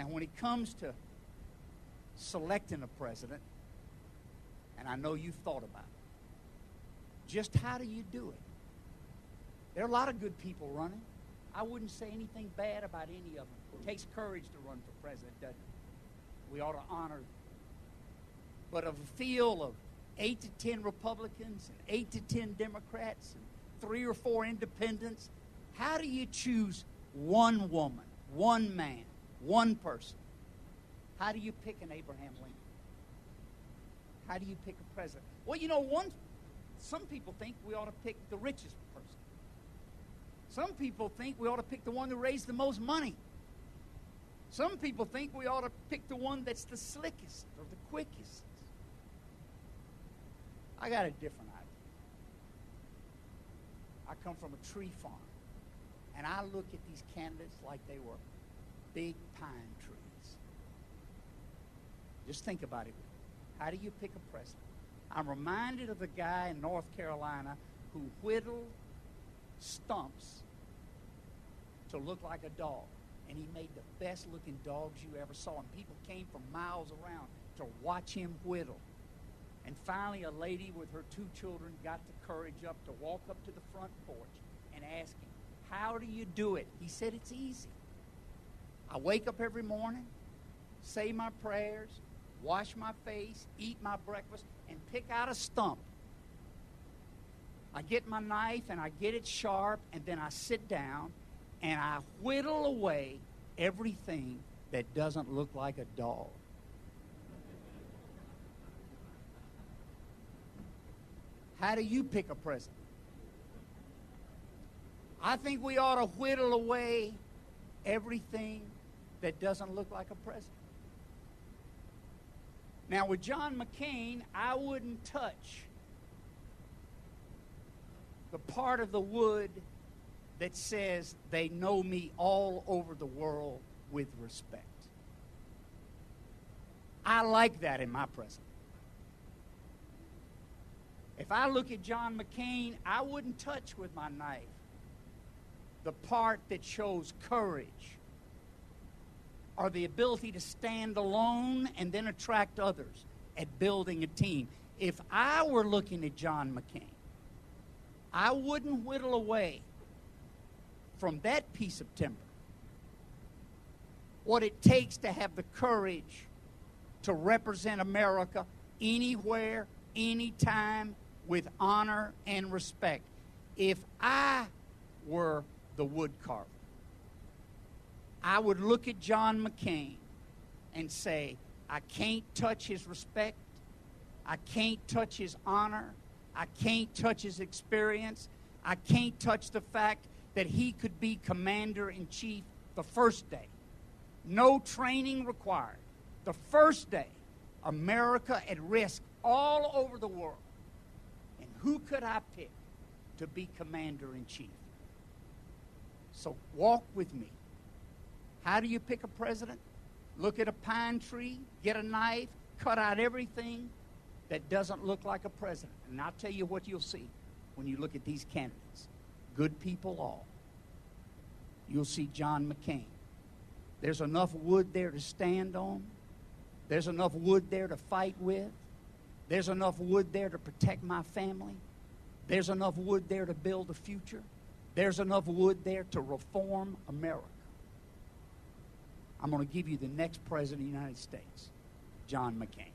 Now, when it comes to selecting a president, and I know you've thought about it, just how do you do it? There are a lot of good people running. I wouldn't say anything bad about any of them. It takes courage to run for president, doesn't it? We ought to honor them. But of a field of 8 to 10 Republicans and 8 to 10 Democrats and 3 or 4 independents, how do you choose one woman, one man, one person? How do you pick an Abraham Lincoln? How do you pick a president? Well, you know, some people think we ought to pick the richest person. Some people think we ought to pick the one who raised the most money. Some people think we ought to pick the one that's the slickest or the quickest. I got a different idea. I come from a tree farm, and I look at these candidates like they were big pine trees. Just think about it. How do you pick a president? I'm reminded of the guy in North Carolina who whittled stumps to look like a dog. And he made the best looking dogs you ever saw. And people came from miles around to watch him whittle. And finally, a lady with her 2 children got the courage up to walk up to the front porch and ask him, how do you do it? He said, it's easy. I wake up every morning, say my prayers, wash my face, eat my breakfast, and pick out a stump. I get my knife and I get it sharp, and then I sit down and I whittle away everything that doesn't look like a dog. How do you pick a president? I think we ought to whittle away everything that doesn't look like a president. Now, with John McCain, I wouldn't touch the part of the wood that says they know me all over the world with respect. I like that in my president. If I look at John McCain, I wouldn't touch with my knife the part that shows courage or the ability to stand alone and then attract others at building a team. If I were looking at John McCain, I wouldn't whittle away from that piece of timber what it takes to have the courage to represent America anywhere, anytime, with honor and respect. If I were the wood carver, I would look at John McCain and say, I can't touch his respect, I can't touch his honor, I can't touch his experience, I can't touch the fact that he could be commander-in-chief the first day. No training required. The first day, America at risk all over the world. And who could I pick to be commander-in-chief? So walk with me. How do you pick a president? Look at a pine tree, get a knife, cut out everything that doesn't look like a president. And I'll tell you what you'll see when you look at these candidates. Good people all. You'll see John McCain. There's enough wood there to stand on. There's enough wood there to fight with. There's enough wood there to protect my family. There's enough wood there to build a future. There's enough wood there to reform America. I'm going to give you the next president of the United States, John McCain.